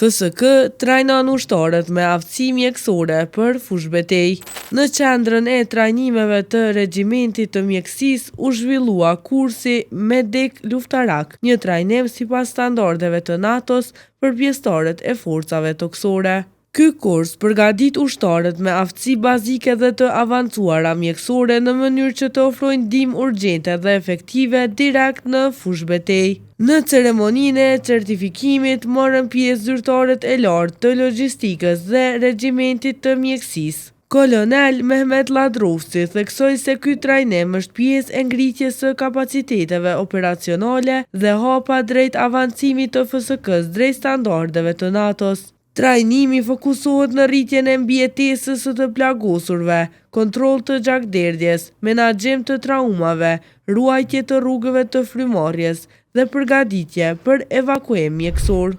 FSK trajnon ushtarët me aftësi mjekësore për fushbetej. Në qendrën e trajnimeve të regjimentit të mjekësisë u zhvillua kursi Medik Luftarak, një trajnim sipas standardeve të NATO-s për pjesëtarët e forcave toksore. Ky kurs përgatit ushtarët me aftësi bazike dhe të avancuara mjekësore në mënyrë që të ofrojnë ndihmë urgjente dhe efektive direkt në fushbetej. Në ceremoninë e certifikimit morën pjesë zyrtarët e lartë të logjistikës dhe regjimentit të mjekësisë. Kolonel Mehmet Ladrovci theksoi se ky trajnim është pjesë e ngritjes së kapaciteteve operacionale dhe hapa drejt avancimit të FSK-s drejt standardeve të NATO-s. Trajnimi fokusohet në rritjen e mbijetesës së të plagosurve, kontroll të gjakderdhjes, menaxhim të traumave, ruajtje të rrugëve të frymarrjes dhe përgatitje për evakuim mjekësor.